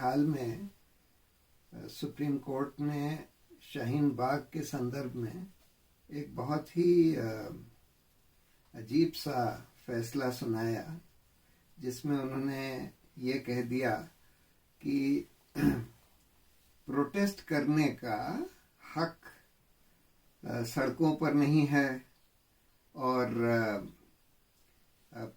हाल में supreme court ने शाहीन बाग के संदर्भ में एक बहुत ही अजीब सा फैसला सुनाया, जिसमें उन्होंने ये कह दिया कि प्रोटेस्ट करने का हक सड़कों पर नहीं है और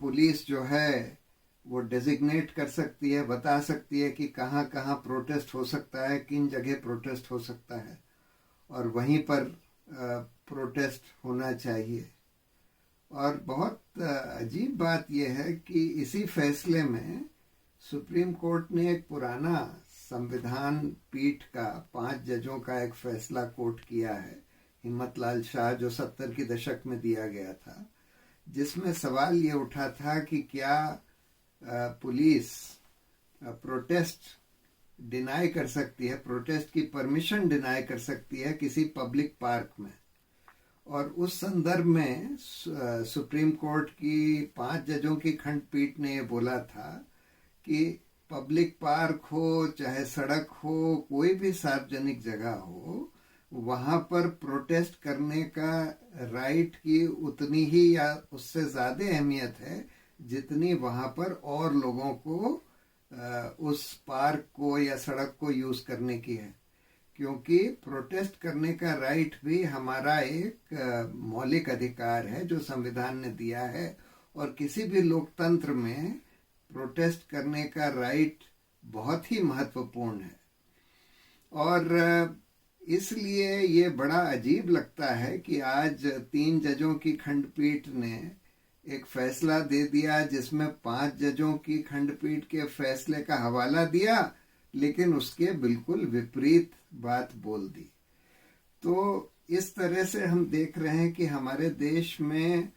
पुलिस जो है वो डेजिग्नेट कर सकती है, बता सकती है कि कहाँ कहाँ प्रोटेस्ट हो सकता है, किन जगह प्रोटेस्ट हो सकता है और वहीं पर प्रोटेस्ट होना चाहिए। और बहुत अजीब बात यह है कि इसी फैसले में सुप्रीम कोर्ट ने एक पुराना संविधान पीठ का 5 जजों का एक फैसला कोट किया है, हिम्मत लाल शाह, जो 70 के दशक में दिया गया था, जिसमें सवाल ये उठा था कि क्या पुलिस प्रोटेस्ट डिनाई कर सकती है, प्रोटेस्ट की परमिशन डिनाई कर सकती है किसी पब्लिक पार्क में। और उस संदर्भ में सुप्रीम कोर्ट की 5 जजों की खंडपीठ ने ये बोला था कि पब्लिक पार्क हो चाहे सड़क हो, कोई भी सार्वजनिक जगह हो, वहां पर प्रोटेस्ट करने का राइट की उतनी ही या उससे ज्यादा अहमियत है जितनी वहां पर और लोगों को उस पार्क को या सड़क को यूज करने की है, क्योंकि प्रोटेस्ट करने का राइट भी हमारा एक मौलिक अधिकार है जो संविधान ने दिया है। और किसी भी लोकतंत्र में प्रोटेस्ट करने का राइट बहुत ही महत्वपूर्ण है। और इसलिए ये बड़ा अजीब लगता है कि आज 3 जजों की खंडपीठ ने एक फैसला दे दिया जिसमें 5 जजों की खंडपीठ के फैसले का हवाला दिया, लेकिन उसके बिल्कुल विपरीत बात बोल दी। तो इस तरह से हम देख रहे हैं कि हमारे देश में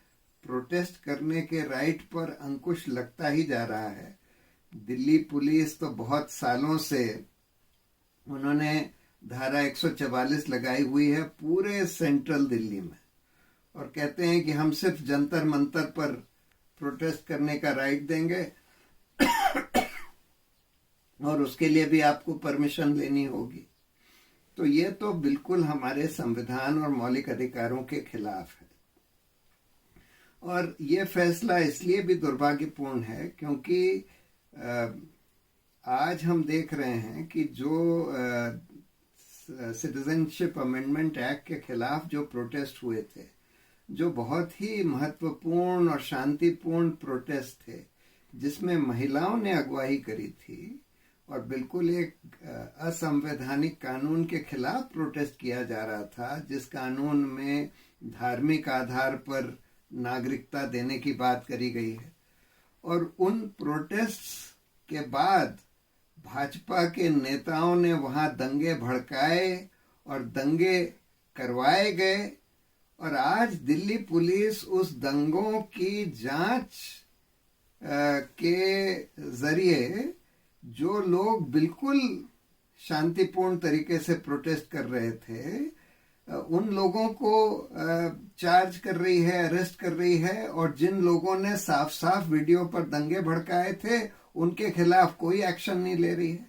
प्रोटेस्ट करने के राइट पर अंकुश लगता ही जा रहा है। दिल्ली पुलिस तो बहुत सालों से उन्होंने धारा 144 लगाई हुई है पूरे सेंट्रल दिल्ली में, और कहते हैं कि हम सिर्फ जंतर मंतर पर प्रोटेस्ट करने का राइट देंगे और उसके लिए भी आपको परमिशन लेनी होगी। तो ये तो बिल्कुल हमारे संविधान और मौलिक अधिकारों के खिलाफ है। और ये फैसला इसलिए भी दुर्भाग्यपूर्ण है क्योंकि आज हम देख रहे हैं कि जो सिटीजनशिप अमेंडमेंट एक्ट के खिलाफ जो प्रोटेस्ट हुए थे, जो बहुत ही महत्वपूर्ण और शांतिपूर्ण प्रोटेस्ट थे, जिसमें महिलाओं ने अगुवाई करी थी और बिल्कुल एक असंवैधानिक कानून के खिलाफ प्रोटेस्ट किया जा रहा था, जिस कानून में धार्मिक आधार पर नागरिकता देने की बात करी गई है। और उन प्रोटेस्ट्स के बाद भाजपा के नेताओं ने वहां दंगे भड़काए और दंगे करवाए गए, और आज दिल्ली पुलिस उस दंगों की जांच के जरिए जो लोग बिल्कुल शांतिपूर्ण तरीके से प्रोटेस्ट कर रहे थे, उन लोगों को चार्ज कर रही है, अरेस्ट कर रही है, और जिन लोगों ने साफ साफ वीडियो पर दंगे भड़काए थे उनके खिलाफ कोई एक्शन नहीं ले रही है।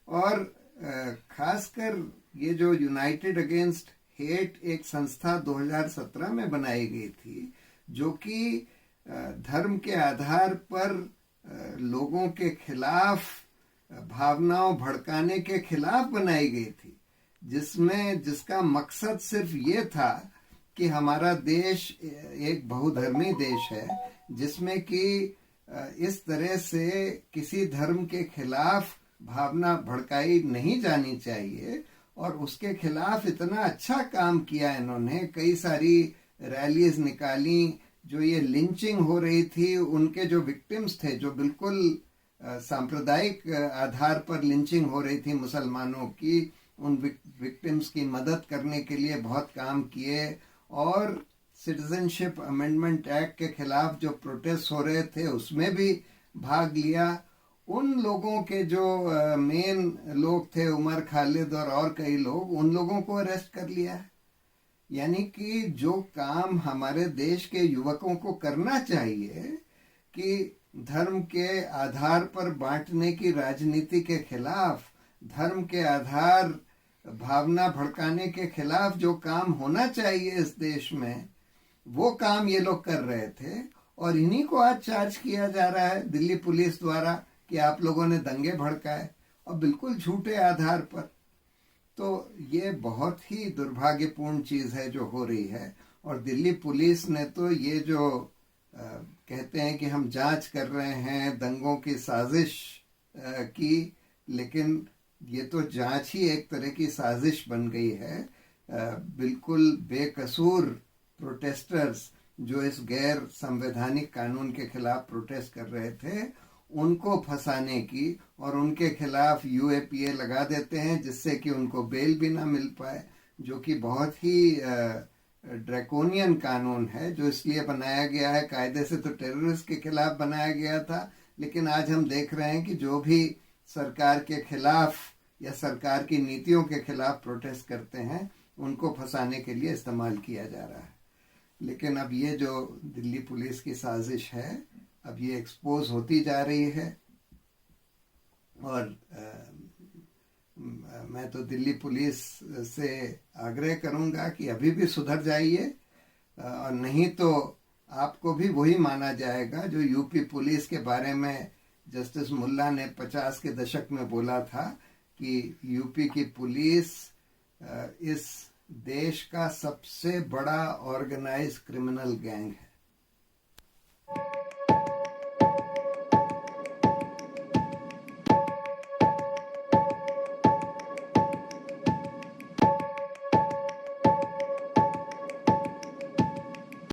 और खासकर ये जो यूनाइटेड अगेंस्ट हेट एक संस्था 2017 में बनाई गई थी, जो कि धर्म के आधार पर लोगों के खिलाफ भावनाओं भड़काने के खिलाफ बनाई गई थी, जिसका मकसद सिर्फ ये था कि हमारा देश एक बहुधर्मी देश है, जिसमें कि इस तरह से किसी धर्म के खिलाफ भावना भड़काई नहीं जानी चाहिए। और उसके खिलाफ इतना अच्छा काम किया इन्होंने, कई सारी रैलीज निकाली, जो ये लिंचिंग हो रही थी उनके जो विक्टिम्स थे, जो बिल्कुल सांप्रदायिक आधार पर लिंचिंग हो रही थी मुसलमानों की, उन विक्टिम्स की मदद करने के लिए बहुत काम किए। और सिटीजनशिप अमेंडमेंट एक्ट के खिलाफ जो प्रोटेस्ट हो रहे थे उसमें भी भाग लिया। उन लोगों के जो मेन लोग थे, उमर खालिद और कई लोग, उन लोगों को अरेस्ट कर लिया है। यानी कि जो काम हमारे देश के युवकों को करना चाहिए कि धर्म के आधार पर बांटने की राजनीति के खिलाफ, धर्म के आधार भावना भड़काने के खिलाफ जो काम होना चाहिए इस देश में, वो काम ये लोग कर रहे थे। और इन्हीं को आज चार्ज किया जा रहा है दिल्ली पुलिस द्वारा कि आप लोगों ने दंगे भड़काए, और बिल्कुल झूठे आधार पर। तो ये बहुत ही दुर्भाग्यपूर्ण चीज़ है जो हो रही है। और दिल्ली पुलिस ने तो ये जो कहते हैं कि हम जांच कर रहे हैं दंगों की साजिश की, लेकिन ये तो जांच ही एक तरह की साजिश बन गई है। बिल्कुल बेकसूर प्रोटेस्टर्स जो इस गैर संवैधानिक कानून के खिलाफ प्रोटेस्ट कर रहे थे, उनको फंसाने की, और उनके खिलाफ यूएपीए लगा देते हैं जिससे कि उनको बेल भी ना मिल पाए, जो कि बहुत ही ड्रैकोनियन कानून है, जो इसलिए बनाया गया है, कायदे से तो टेररिस्ट के खिलाफ बनाया गया था, लेकिन आज हम देख रहे हैं कि जो भी सरकार के खिलाफ या सरकार की नीतियों के खिलाफ प्रोटेस्ट करते हैं, उनको फंसाने के लिए इस्तेमाल किया जा रहा है। लेकिन अब ये जो दिल्ली पुलिस की साजिश है, अब ये एक्सपोज होती जा रही है। और मैं तो दिल्ली पुलिस से आग्रह करूंगा कि अभी भी सुधर जाइए, और नहीं तो आपको भी वही माना जाएगा जो यूपी पुलिस के बारे में जस्टिस मुल्ला ने 50 के दशक में बोला था कि यूपी की पुलिस इस देश का सबसे बड़ा ऑर्गेनाइज्ड क्रिमिनल गैंग है।